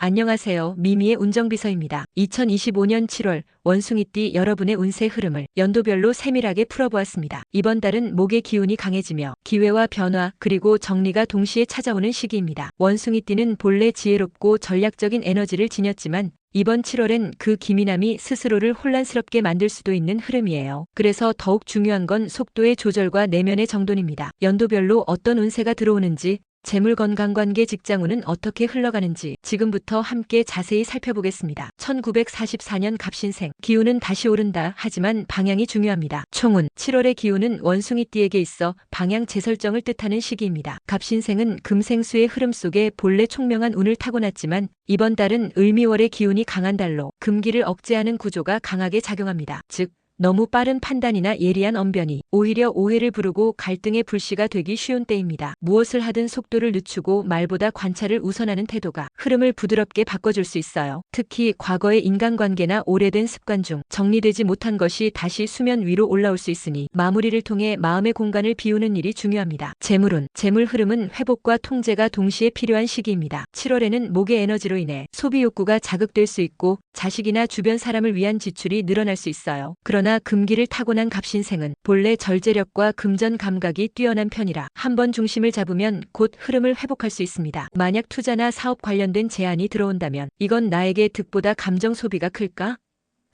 안녕하세요. 미미의 운정비서입니다. 2025년 7월 원숭이띠 여러분의 운세 흐름을 연도별로 세밀하게 풀어보았습니다. 이번 달은 목의 기운이 강해지며 기회와 변화 그리고 정리가 동시에 찾아오는 시기입니다. 원숭이띠는 본래 지혜롭고 전략적인 에너지를 지녔지만 이번 7월엔 그 기민함이 스스로를 혼란스럽게 만들 수도 있는 흐름이에요. 그래서 더욱 중요한 건 속도의 조절과 내면의 정돈입니다. 연도별로 어떤 운세가 들어오는지, 재물 건강 관계 직장 운은 어떻게 흘러가는지 지금부터 함께 자세히 살펴보겠습니다. 1944년 갑신생. 기운은 다시 오른다. 하지만 방향이 중요합니다. 총운. 7월의 기운은 원숭이띠에게 있어 방향 재설정을 뜻하는 시기입니다. 갑신생은 금생수의 흐름 속에 본래 총명한 운을 타고났지만 이번 달은 을미월의 기운이 강한 달로 금기를 억제하는 구조가 강하게 작용합니다. 즉 너무 빠른 판단이나 예리한 언변이 오히려 오해를 부르고 갈등의 불씨가 되기 쉬운 때입니다. 무엇을 하든 속도를 늦추고 말보다 관찰을 우선하는 태도가 흐름을 부드럽게 바꿔줄 수 있어요. 특히 과거의 인간관계나 오래된 습관 중 정리되지 못한 것이 다시 수면 위로 올라올 수 있으니 마무리를 통해 마음의 공간을 비우는 일이 중요합니다. 재물운. 재물 흐름은 회복과 통제가 동시에 필요한 시기입니다. 7월에는 목의 에너지로 인해 소비 욕구가 자극될 수 있고 자식이나 주변 사람을 위한 지출이 늘어날 수 있어요. 그러나 금기를 타고난 갑신생은 본래 절제력과 금전 감각이 뛰어난 편이라 한번 중심을 잡으면 곧 흐름을 회복할 수 있습니다. 만약 투자나 사업 관련된 제안이 들어온다면 이건 나에게 득보다 감정 소비가 클까?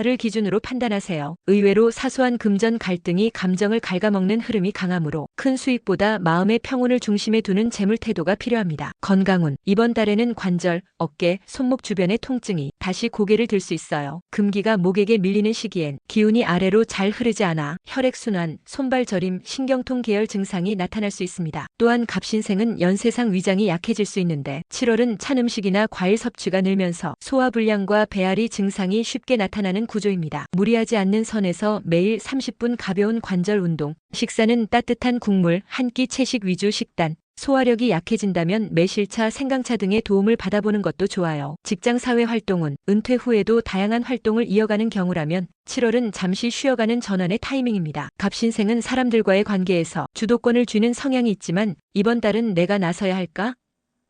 를 기준으로 판단하세요. 의외로 사소한 금전 갈등이 감정을 갉아먹는 흐름이 강하므로 큰 수익보다 마음의 평온을 중심에 두는 재물 태도가 필요합니다. 건강운. 이번 달에는 관절, 어깨, 손목 주변의 통증이 다시 고개를 들 수 있어요. 금기가 목에게 밀리는 시기엔 기운이 아래로 잘 흐르지 않아 혈액순환, 손발 저림, 신경통 계열 증상이 나타날 수 있습니다. 또한 갑신생은 연세상 위장이 약해질 수 있는데 7월은 찬 음식이나 과일 섭취가 늘면서 소화불량과 배앓이 증상이 쉽게 나타나는 구조입니다. 무리하지 않는 선에서 매일 30분 가벼운 관절 운동, 식사는 따뜻한 국물, 한 끼 채식 위주 식단, 소화력이 약해진다면 매실차, 생강차 등의 도움을 받아보는 것도 좋아요. 직장 사회 활동은 은퇴 후에도 다양한 활동을 이어가는 경우라면 7월은 잠시 쉬어가는 전환의 타이밍입니다. 갑신생은 사람들과의 관계에서 주도권을 쥐는 성향이 있지만 이번 달은 내가 나서야 할까?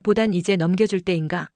보단 이제 넘겨줄 때인가?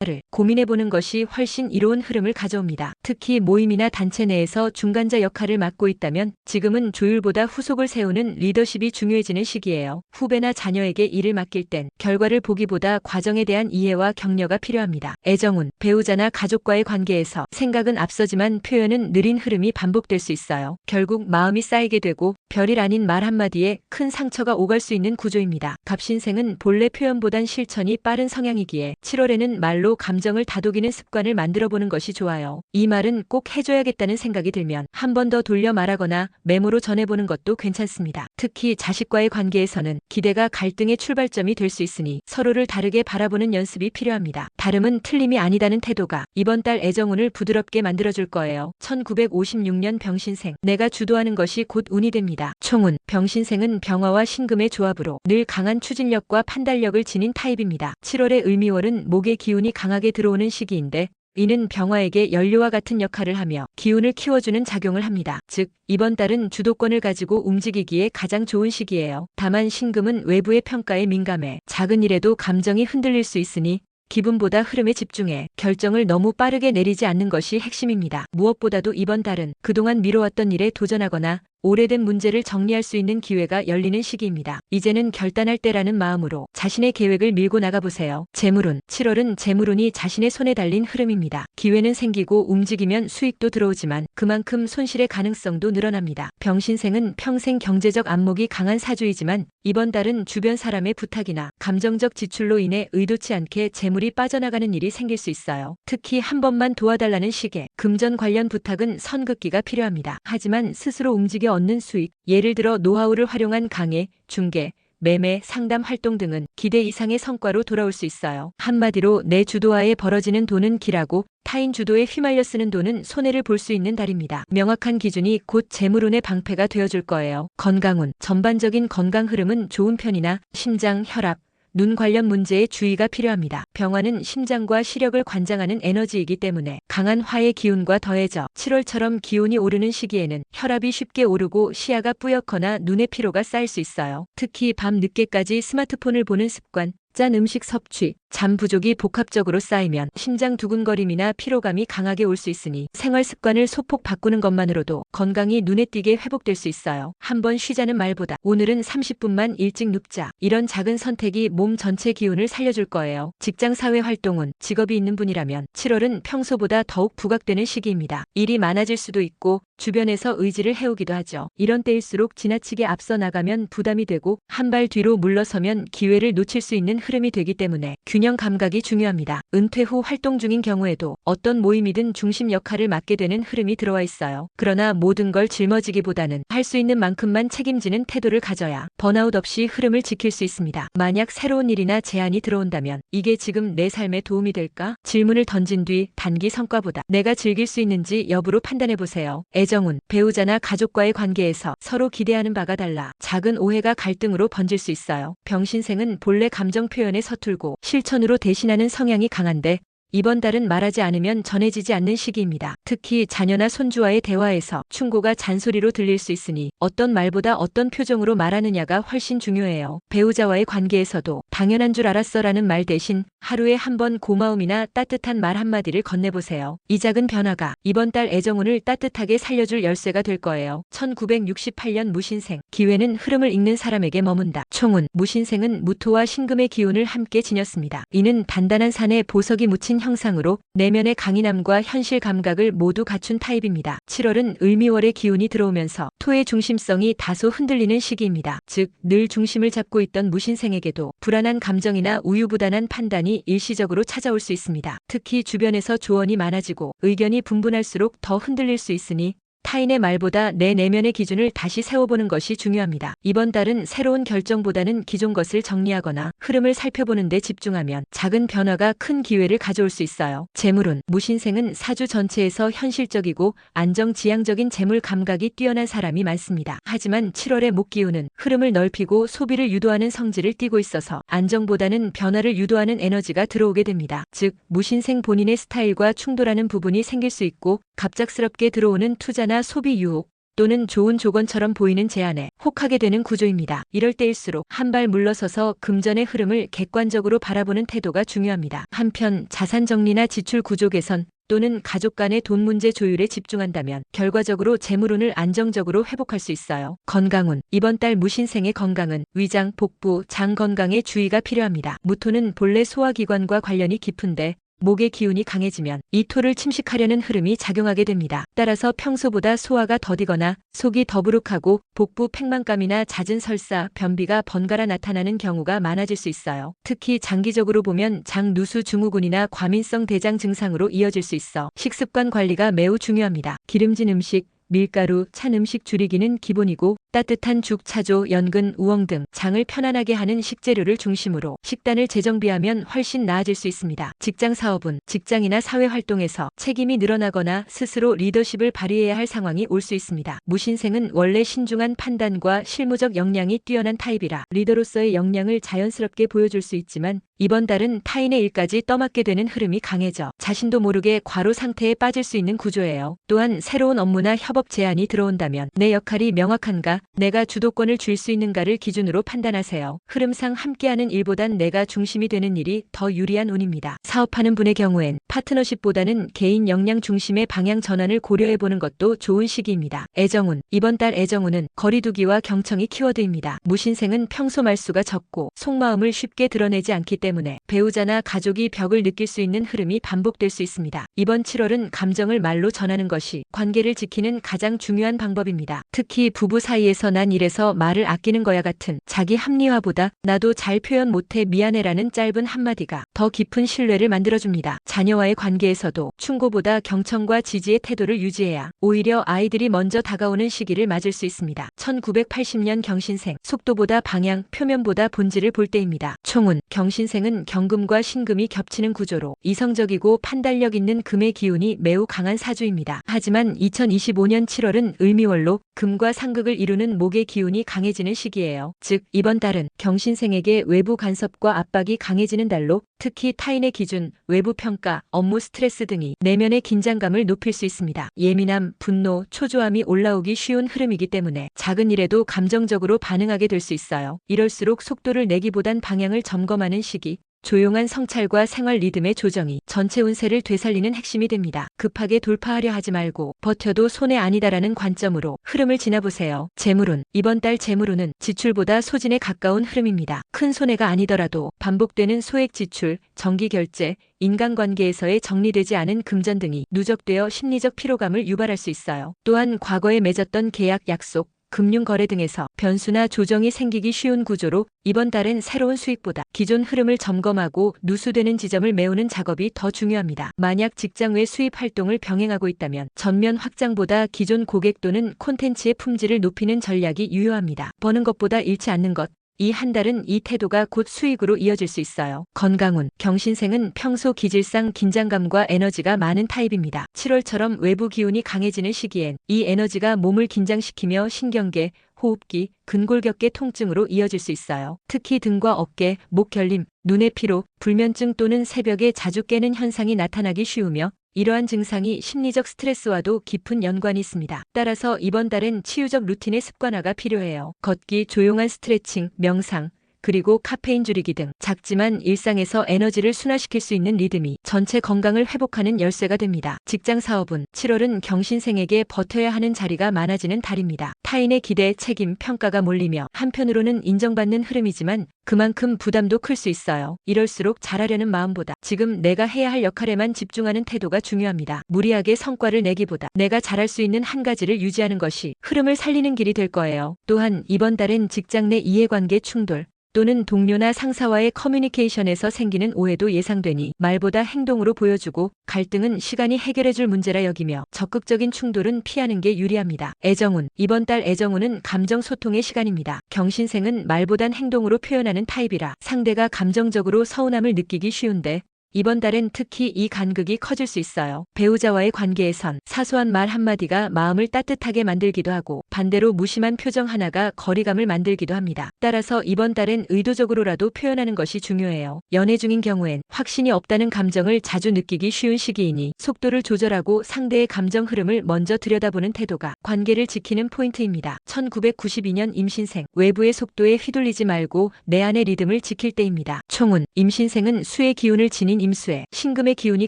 를 고민해보는 것이 훨씬 이로운 흐름을 가져옵니다. 특히 모임이나 단체 내에서 중간자 역할을 맡고 있다면 지금은 조율보다 후속을 세우는 리더십이 중요해지는 시기예요. 후배나 자녀에게 일을 맡길 땐 결과를 보기보다 과정에 대한 이해와 격려가 필요합니다. 애정운. 배우자나 가족과의 관계에서 생각은 앞서지만 표현은 느린 흐름이 반복될 수 있어요. 결국 마음이 쌓이게 되고 별일 아닌 말 한마디에 큰 상처가 오갈 수 있는 구조입니다. 갑신생은 본래 표현보단 실천이 빠른 성향이기에 7월에는 말로 감정을 다독이는 습관을 만들어보는 것이 좋아요. 이 말은 꼭 해줘야겠다는 생각이 들면 한 번 더 돌려 말하거나 메모로 전해보는 것도 괜찮습니다. 특히 자식과의 관계에서는 기대가 갈등의 출발점이 될 수 있으니 서로를 다르게 바라보는 연습이 필요합니다. 다름은 틀림이 아니다는 태도가 이번 달 애정운을 부드럽게 만들어줄 거예요. 1956년 병신생. 내가 주도하는 것이 곧 운이 됩니다. 총운. 병신생은 병화와 신금의 조합으로 늘 강한 추진력과 판단력을 지닌 타입입니다. 7월의 을미월은 목의 기운이 강하게 들어오는 시기인데 이는 병화에게 연료와 같은 역할을 하며 기운을 키워주는 작용을 합니다. 즉 이번 달은 주도권을 가지고 움직이기에 가장 좋은 시기예요. 다만 신금은 외부의 평가에 민감해 작은 일에도 감정이 흔들릴 수 있으니 기분보다 흐름에 집중해 결정을 너무 빠르게 내리지 않는 것이 핵심입니다. 무엇보다도 이번 달은 그동안 미뤄왔던 일에 도전하거나 오래된 문제를 정리할 수 있는 기회가 열리는 시기입니다. 이제는 결단할 때라는 마음으로 자신의 계획을 밀고 나가보세요. 재물운. 7월은 재물운이 자신의 손에 달린 흐름입니다. 기회는 생기고 움직이면 수익도 들어오지만 그만큼 손실의 가능성도 늘어납니다. 병신생은 평생 경제적 안목이 강한 사주이지만 이번 달은 주변 사람의 부탁이나 감정적 지출로 인해 의도치 않게 재물이 빠져나가는 일이 생길 수 있어요. 특히 한 번만 도와달라는 식의 금전 관련 부탁은 선긋기가 필요합니다. 하지만 스스로 움직여 얻는 수익, 예를 들어 노하우를 활용한 강의, 중개, 매매, 상담 활동 등은 기대 이상의 성과로 돌아올 수 있어요. 한마디로 내 주도하에 벌어지는 돈은 길하고 타인 주도에 휘말려 쓰는 돈은 손해를 볼 수 있는 달입니다. 명확한 기준이 곧 재물운의 방패가 되어줄 거예요. 건강운. 전반적인 건강 흐름은 좋은 편이나 심장, 혈압, 눈 관련 문제에 주의가 필요합니다. 병화는 심장과 시력을 관장하는 에너지이기 때문에 강한 화의 기운과 더해져 7월처럼 기온이 오르는 시기에는 혈압이 쉽게 오르고 시야가 뿌옇거나 눈의 피로가 쌓일 수 있어요. 특히 밤 늦게까지 스마트폰을 보는 습관, 짠 음식 섭취, 잠 부족이 복합적으로 쌓이면 심장 두근거림이나 피로감이 강하게 올 수 있으니 생활 습관을 소폭 바꾸는 것만으로도 건강이 눈에 띄게 회복될 수 있어요. 한번 쉬자는 말보다 오늘은 30분만 일찍 눕자. 이런 작은 선택이 몸 전체 기운을 살려줄 거예요. 직장 사회 활동은 직업이 있는 분이라면 7월은 평소보다 더욱 부각되는 시기입니다. 일이 많아질 수도 있고 주변에서 의지를 해오기도 하죠. 이런 때일수록 지나치게 앞서 나가면 부담이 되고 한 발 뒤로 물러서면 기회를 놓칠 수 있는 흐름이 되기 때문에 균형 감각이 중요합니다. 은퇴 후 활동 중인 경우에도 어떤 모임이든 중심 역할을 맡게 되는 흐름이 들어와 있어요. 그러나 모든 걸 짊어지기보다는 할 수 있는 만큼만 책임지는 태도를 가져야 번아웃 없이 흐름을 지킬 수 있습니다. 만약 새로운 일이나 제안이 들어온다면 이게 지금 내 삶에 도움이 될까? 질문을 던진 뒤 단기 성과보다 내가 즐길 수 있는지 여부로 판단해 보세요. 애정운, 배우자나 가족과의 관계에서 서로 기대하는 바가 달라 작은 오해가 갈등으로 번질 수 있어요. 병신생은 본래 감정 표현에 서툴고 실천으로 대신하는 성향이 강한데 이번 달은 말하지 않으면 전해지지 않는 시기입니다. 특히 자녀나 손주와의 대화에서 충고가 잔소리로 들릴 수 있으니 어떤 말보다 어떤 표정으로 말하느냐가 훨씬 중요해요. 배우자와의 관계에서도 당연한 줄 알았어라는 말 대신 하루에 한 번 고마움이나 따뜻한 말 한마디를 건네보세요. 이 작은 변화가 이번 달 애정운을 따뜻하게 살려줄 열쇠가 될 거예요. 1968년 무신생, 기회는 흐름을 읽는 사람에게 머문다. 총운, 무신생은 무토와 신금의 기운을 함께 지녔습니다. 이는 단단한 산에 보석이 묻힌 형상으로 내면의 강인함과 현실 감각을 모두 갖춘 타입입니다. 7월은 을미월의 기운이 들어오면서 토의 중심성이 다소 흔들리는 시기입니다. 즉, 늘 중심을 잡고 있던 무신생에게도 불안한 감정이나 우유부단한 판단이 일시적으로 찾아올 수 있습니다. 특히 주변에서 조언이 많아지고 의견이 분분할수록 더 흔들릴 수 있으니 타인의 말보다 내 내면의 기준을 다시 세워보는 것이 중요합니다. 이번 달은 새로운 결정보다는 기존 것을 정리하거나 흐름을 살펴보는 데 집중하면 작은 변화가 큰 기회를 가져올 수 있어요. 재물운, 무신생은 사주 전체에서 현실적이고 안정지향적인 재물 감각이 뛰어난 사람이 많습니다. 하지만 7월의 목기운은 흐름을 넓히고 소비를 유도하는 성질을 띠고 있어서 안정보다는 변화를 유도하는 에너지가 들어오게 됩니다. 즉, 무신생 본인의 스타일과 충돌하는 부분이 생길 수 있고 갑작스럽게 들어오는 투자나 소비 유혹 또는 좋은 조건처럼 보이는 제안에 혹하게 되는 구조입니다. 이럴 때일수록 한 발 물러서서 금전의 흐름을 객관적으로 바라보는 태도가 중요합니다. 한편 자산 정리나 지출 구조 개선 또는 가족 간의 돈 문제 조율에 집중한다면 결과적으로 재물운을 안정적으로 회복할 수 있어요. 건강운, 이번 달 무신생의 건강은 위장, 복부, 장 건강에 주의가 필요합니다. 무토는 본래 소화기관과 관련이 깊은데 목의 기운이 강해지면 이 토를 침식하려는 흐름이 작용하게 됩니다. 따라서 평소보다 소화가 더디거나 속이 더부룩하고 복부 팽만감이나 잦은 설사, 변비가 번갈아 나타나는 경우가 많아질 수 있어요. 특히 장기적으로 보면 장 누수 증후군이나 과민성 대장 증상으로 이어질 수 있어 식습관 관리가 매우 중요합니다. 기름진 음식, 밀가루, 찬 음식 줄이기는 기본이고 따뜻한 죽, 차조, 연근, 우엉 등 장을 편안하게 하는 식재료를 중심으로 식단을 재정비하면 훨씬 나아질 수 있습니다. 직장 사업은 직장이나 사회 활동에서 책임이 늘어나거나 스스로 리더십을 발휘해야 할 상황이 올 수 있습니다. 무신생은 원래 신중한 판단과 실무적 역량이 뛰어난 타입이라 리더로서의 역량을 자연스럽게 보여줄 수 있지만 이번 달은 타인의 일까지 떠맡게 되는 흐름이 강해져 자신도 모르게 과로 상태에 빠질 수 있는 구조예요. 또한 새로운 업무나 협업 제안이 들어온다면 내 역할이 명확한가, 내가 주도권을 쥘 수 있는가를 기준으로 판단하세요. 흐름상 함께하는 일보단 내가 중심이 되는 일이 더 유리한 운입니다. 사업하는 분의 경우엔 파트너십보다는 개인 역량 중심의 방향 전환을 고려해보는 것도 좋은 시기입니다. 애정운, 이번 달 애정운은 거리두기와 경청이 키워드입니다. 무신생은 평소 말수가 적고 속마음을 쉽게 드러내지 않기 때문에 배우자나 가족이 벽을 느낄 수 있는 흐름이 반복될 수 있습니다. 이번 7월은 감정을 말로 전하는 것이 관계를 지키는 가장 중요한 방법입니다. 특히 부부 사이에서 난 이래서 말을 아끼는 거야 같은 자기 합리화보다 나도 잘 표현 못해 미안해라는 짧은 한마디가 더 깊은 신뢰를 만들어줍니다. 자녀와의 관계에서도 충고보다 경청과 지지의 태도를 유지해야 오히려 아이들이 먼저 다가오는 시기를 맞을 수 있습니다. 1980년 경신생, 속도보다 방향, 표면보다 본질을 볼 때입니다. 총운, 경신생은 경금과 신금이 겹치는 구조로 이성적이고 판단력 있는 금의 기운이 매우 강한 사주입니다. 하지만 2025년 7월은 을미월로 금과 상극을 이루는 미루는 목의 기운이 강해지는 시기예요. 즉, 이번 달은 경신생에게 외부 간섭과 압박이 강해지는 달로 특히 타인의 기준, 외부 평가, 업무 스트레스 등이 내면의 긴장감을 높일 수 있습니다. 예민함, 분노, 초조함이 올라오기 쉬운 흐름이기 때문에 작은 일에도 감정적으로 반응하게 될 수 있어요. 이럴수록 속도를 내기보단 방향을 점검하는 시기, 조용한 성찰과 생활 리듬의 조정이 전체 운세를 되살리는 핵심이 됩니다. 급하게 돌파하려 하지 말고 버텨도 손해 아니다라는 관점으로 흐름을 지나보세요. 재물운, 이번 달 재물운은 지출보다 소진에 가까운 흐름입니다. 큰 손해가 아니더라도 반복되는 소액 지출, 정기 결제, 인간관계에서의 정리되지 않은 금전 등이 누적되어 심리적 피로감을 유발할 수 있어요. 또한 과거에 맺었던 계약, 약속, 금융거래 등에서 변수나 조정이 생기기 쉬운 구조로 이번 달은 새로운 수익보다 기존 흐름을 점검하고 누수되는 지점을 메우는 작업이 더 중요합니다. 만약 직장 외 수입 활동을 병행하고 있다면 전면 확장보다 기존 고객 또는 콘텐츠의 품질을 높이는 전략이 유효합니다. 버는 것보다 잃지 않는 것. 이 한 달은 이 태도가 곧 수익으로 이어질 수 있어요. 건강운, 경신생은 평소 기질상 긴장감과 에너지가 많은 타입입니다. 7월처럼 외부 기운이 강해지는 시기엔 이 에너지가 몸을 긴장시키며 신경계, 호흡기, 근골격계 통증으로 이어질 수 있어요. 특히 등과 어깨, 목 결림, 눈의 피로, 불면증 또는 새벽에 자주 깨는 현상이 나타나기 쉬우며 이러한 증상이 심리적 스트레스와도 깊은 연관이 있습니다. 따라서 이번 달은 치유적 루틴의 습관화가 필요해요. 걷기, 조용한 스트레칭, 명상, 그리고 카페인 줄이기 등 작지만 일상에서 에너지를 순화시킬 수 있는 리듬이 전체 건강을 회복하는 열쇠가 됩니다. 직장 사업은 7월은 경신생에게 버텨야 하는 자리가 많아지는 달입니다. 타인의 기대, 책임, 평가가 몰리며 한편으로는 인정받는 흐름이지만 그만큼 부담도 클 수 있어요. 이럴수록 잘하려는 마음보다 지금 내가 해야 할 역할에만 집중하는 태도가 중요합니다. 무리하게 성과를 내기보다 내가 잘할 수 있는 한 가지를 유지하는 것이 흐름을 살리는 길이 될 거예요. 또한 이번 달엔 직장 내 이해관계 충돌, 또는 동료나 상사와의 커뮤니케이션에서 생기는 오해도 예상되니 말보다 행동으로 보여주고 갈등은 시간이 해결해줄 문제라 여기며 적극적인 충돌은 피하는 게 유리합니다. 애정운, 이번 달 애정운은 감정 소통의 시간입니다. 경신생은 말보단 행동으로 표현하는 타입이라 상대가 감정적으로 서운함을 느끼기 쉬운데 이번 달엔 특히 이 간극이 커질 수 있어요. 배우자와의 관계에선 사소한 말 한마디가 마음을 따뜻하게 만들기도 하고 반대로 무심한 표정 하나가 거리감을 만들기도 합니다. 따라서 이번 달엔 의도적으로라도 표현하는 것이 중요해요. 연애 중인 경우엔 확신이 없다는 감정을 자주 느끼기 쉬운 시기이니 속도를 조절하고 상대의 감정 흐름을 먼저 들여다보는 태도가 관계를 지키는 포인트입니다. 1992년 임신생, 외부의 속도에 휘둘리지 말고 내 안의 리듬을 지킬 때입니다. 총운, 임신생은 수의 기운을 지닌 임수에 신금의 기운이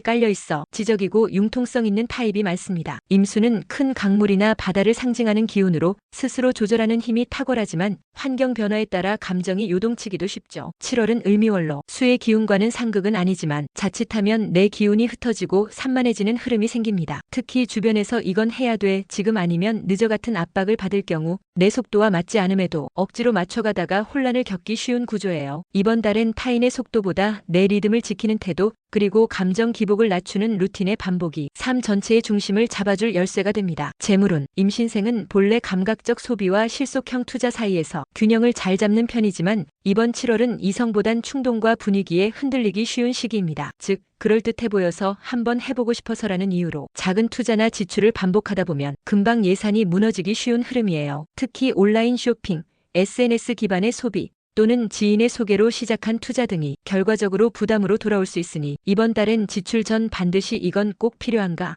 깔려 있어 지적이고 융통성 있는 타입이 많습니다. 임수는 큰 강물이나 바다를 상징하는 기운으로 스스로 조절하는 힘이 탁월하지만 환경 변화에 따라 감정이 요동치기도 쉽죠. 7월은 을미월로 수의 기운과는 상극은 아니지만 자칫하면 내 기운이 흩어지고 산만해지는 흐름이 생깁니다. 특히 주변에서 이건 해야 돼, 지금 아니면 늦어 같은 압박을 받을 경우 내 속도와 맞지 않음에도 억지로 맞춰가다가 혼란을 겪기 쉬운 구조예요. 이번 달엔 타인의 속도보다 내 리듬을 지키는 태도, 그리고 감정 기복을 낮추는 루틴의 반복이 삶 전체의 중심을 잡아줄 열쇠가 됩니다. 재물운, 임신생은 본래 감각적 소비와 실속형 투자 사이에서 균형을 잘 잡는 편이지만 이번 7월은 이성보단 충동과 분위기에 흔들리기 쉬운 시기입니다. 즉, 그럴듯해 보여서 한번 해보고 싶어서라는 이유로 작은 투자나 지출을 반복하다 보면 금방 예산이 무너지기 쉬운 흐름이에요. 특히 온라인 쇼핑, SNS 기반의 소비, 또는 지인의 소개로 시작한 투자 등이 결과적으로 부담으로 돌아올 수 있으니 이번 달엔 지출 전 반드시 이건 꼭 필요한가?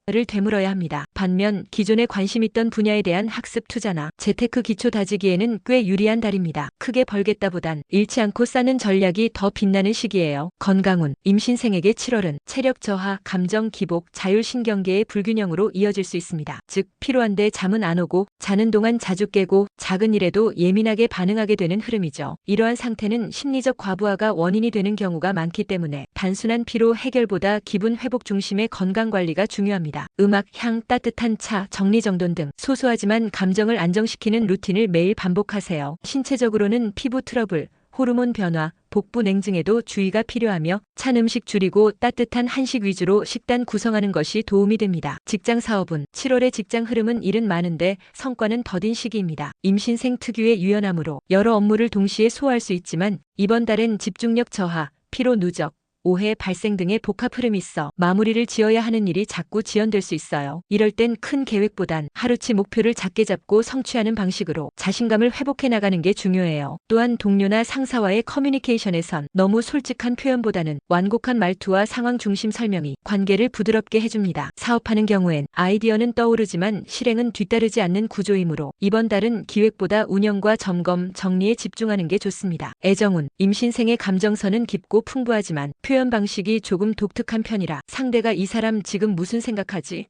를 되물어야 합니다. 반면 기존에 관심 있던 분야에 대한 학습 투자나 재테크 기초 다지기에는 꽤 유리한 달입니다. 크게 벌겠다보단 잃지 않고 쌓는 전략이 더 빛나는 시기예요. 건강운, 임신생에게 7월은 체력 저하, 감정 기복, 자율신경계의 불균형으로 이어질 수 있습니다. 즉, 피로한데 잠은 안 오고 자는 동안 자주 깨고 작은 일에도 예민하게 반응하게 되는 흐름이죠. 이러한 상태는 심리적 과부하가 원인이 되는 경우가 많기 때문에 단순한 피로 해결보다 기분 회복 중심의 건강관리가 중요합니다. 음악, 향, 따뜻한 차, 정리정돈 등 소소하지만 감정을 안정시키는 루틴을 매일 반복하세요. 신체적으로는 피부 트러블, 호르몬 변화, 복부 냉증에도 주의가 필요하며 찬 음식 줄이고 따뜻한 한식 위주로 식단 구성하는 것이 도움이 됩니다. 직장 사업은 7월의 직장 흐름은 일은 많은데 성과는 더딘 시기입니다. 임신생 특유의 유연함으로 여러 업무를 동시에 소화할 수 있지만 이번 달엔 집중력 저하, 피로 누적, 오해 발생 등의 복합 흐름이 있어 마무리를 지어야 하는 일이 자꾸 지연될 수 있어요. 이럴 땐 큰 계획보단 하루치 목표를 작게 잡고 성취하는 방식으로 자신감을 회복해 나가는 게 중요해요. 또한 동료나 상사와의 커뮤니케이션에선 너무 솔직한 표현보다는 완곡한 말투와 상황 중심 설명이 관계를 부드럽게 해줍니다. 사업하는 경우엔 아이디어는 떠오르지만 실행은 뒤따르지 않는 구조이므로 이번 달은 기획보다 운영과 점검, 정리에 집중하는 게 좋습니다. 애정운, 임신생의 감정선은 깊고 풍부하지만 표현 방식이 조금 독특한 편이라 상대가 이 사람 지금 무슨 생각하지?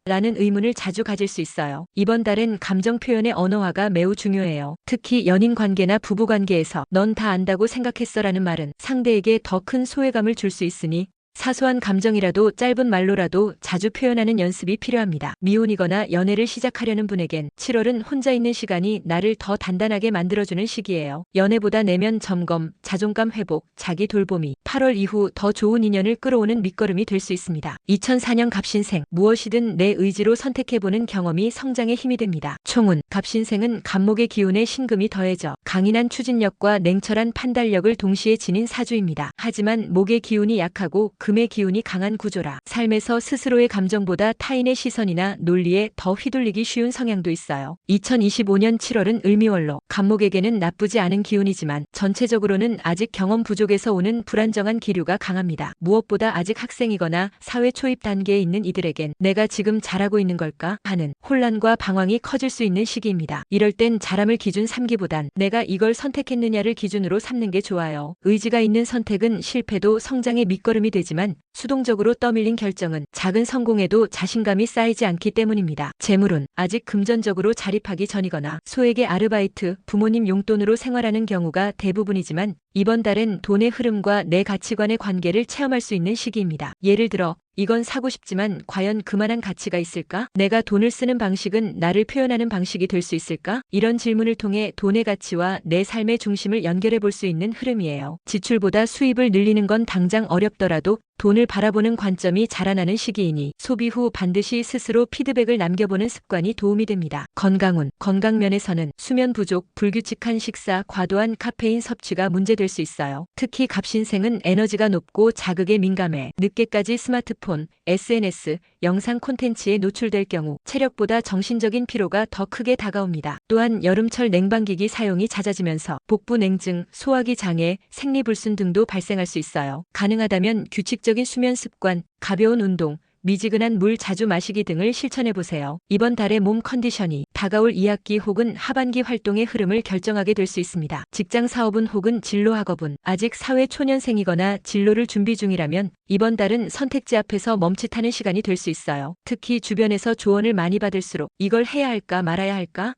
라는 의문을 자주 가질 수 있어요. 이번 달엔 감정 표현의 언어화가 매우 중요해요. 특히 연인 관계나 부부 관계에서 넌 다 안다고 생각했어 라는 말은 상대에게 더 큰 소외감을 줄 수 있으니 사소한 감정이라도 짧은 말로라도 자주 표현하는 연습이 필요합니다. 미혼이거나 연애를 시작하려는 분에겐 7월은 혼자 있는 시간이 나를 더 단단하게 만들어주는 시기예요. 연애보다 내면 점검, 자존감 회복, 자기 돌봄이 8월 이후 더 좋은 인연을 끌어오는 밑거름이 될 수 있습니다. 2004년 갑신생, 무엇이든 내 의지로 선택해보는 경험이 성장의 힘이 됩니다. 총운, 갑신생은 갑목의 기운에 신금이 더해져 강인한 추진력과 냉철한 판단력을 동시에 지닌 사주입니다. 하지만 목의 기운이 약하고 금의 기운이 강한 구조라 삶에서 스스로의 감정보다 타인의 시선이나 논리에 더 휘둘리기 쉬운 성향도 있어요. 2025년 7월은 을미월로 갑목에게는 나쁘지 않은 기운이지만 전체적으로는 아직 경험 부족에서 오는 불안정한 기류가 강합니다. 무엇보다 아직 학생이거나 사회 초입 단계에 있는 이들에겐 내가 지금 잘하고 있는 걸까 하는 혼란과 방황이 커질 수 있는 시기입니다. 이럴 땐 잘함을 기준 삼기보단 내가 이걸 선택했느냐를 기준으로 삼는 게 좋아요. 의지가 있는 선택은 실패도 성장의 밑거름이 되지만 수동적으로 떠밀린 결정은 작은 성공에도 자신감이 쌓이지 않기 때문입니다. 재물운, 아직 금전적으로 자립하기 전이거나 소액의 아르바이트, 부모님 용돈으로 생활하는 경우가 대부분이지만 이번 달엔 돈의 흐름과 내 가치관의 관계를 체험할 수 있는 시기입니다. 예를 들어 이건 사고 싶지만 과연 그만한 가치가 있을까? 내가 돈을 쓰는 방식은 나를 표현하는 방식이 될 수 있을까? 이런 질문을 통해 돈의 가치와 내 삶의 중심을 연결해 볼 수 있는 흐름이에요. 지출보다 수입을 늘리는 건 당장 어렵더라도 돈을 바라보는 관점이 자라나는 시기이니 소비 후 반드시 스스로 피드백을 남겨보는 습관이 도움이 됩니다. 건강운, 건강면에서는 수면 부족, 불규칙한 식사, 과도한 카페인 섭취가 문제될 수 있어요. 특히 갑신생은 에너지가 높고 자극에 민감해 늦게까지 스마트폰, SNS, 영상 콘텐츠에 노출될 경우 체력보다 정신적인 피로가 더 크게 다가옵니다. 또한 여름철 냉방기기 사용이 잦아지면서 복부 냉증, 소화기 장애, 생리불순 등도 발생할 수 있어요. 가능하다면 규칙적인 수면 습관, 가벼운 운동, 미지근한 물 자주 마시기 등을 실천해보세요. 이번 달의 몸 컨디션이 다가올 2학기 혹은 하반기 활동의 흐름을 결정하게 될 수 있습니다. 직장 사업은 혹은 진로 학업은 아직 사회 초년생이거나 진로를 준비 중이라면 이번 달은 선택지 앞에서 멈칫하는 시간이 될 수 있어요. 특히 주변에서 조언을 많이 받을수록 이걸 해야 할까 말아야 할까?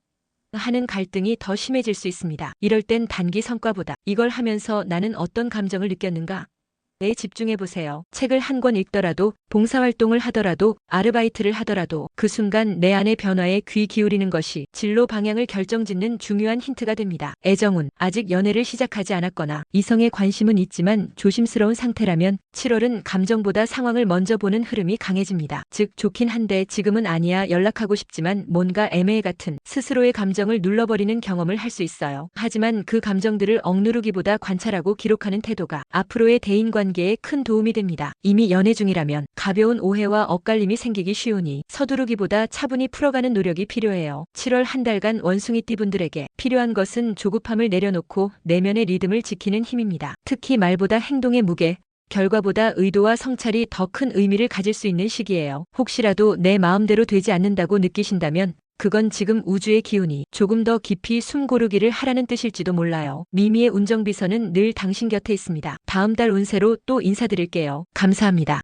하는 갈등이 더 심해질 수 있습니다. 이럴 땐 단기 성과보다 이걸 하면서 나는 어떤 감정을 느꼈는가? 에 집중해보세요. 책을 한 권 읽더라도, 봉사활동을 하더라도, 아르바이트를 하더라도 그 순간 내 안의 변화에 귀 기울이는 것이 진로 방향을 결정짓는 중요한 힌트가 됩니다. 애정운, 아직 연애를 시작하지 않았거나 이성에 관심은 있지만 조심스러운 상태라면 7월은 감정보다 상황을 먼저 보는 흐름이 강해집니다. 즉 좋긴 한데 지금은 아니야 연락하고 싶지만 뭔가 애매해 같은 스스로의 감정을 눌러버리는 경험을 할 수 있어요. 하지만 그 감정들을 억누르기보다 관찰하고 기록하는 태도가 앞으로의 대인관계에 큰 도움이 됩니다. 이미 연애 중이라면 가벼운 오해와 엇갈림이 생기기 쉬우니 서두르기보다 차분히 풀어가는 노력이 필요해요. 7월 한 달간 원숭이띠 분들에게 필요한 것은 조급함을 내려놓고 내면의 리듬을 지키는 힘입니다. 특히 말보다 행동의 무게, 결과보다 의도와 성찰이 더 큰 의미를 가질 수 있는 시기예요. 혹시라도 내 마음대로 되지 않는다고 느끼신다면 그건 지금 우주의 기운이 조금 더 깊이 숨 고르기를 하라는 뜻일지도 몰라요. 미미의 운정비서는 늘 당신 곁에 있습니다. 다음 달 운세로 또 인사드릴게요. 감사합니다.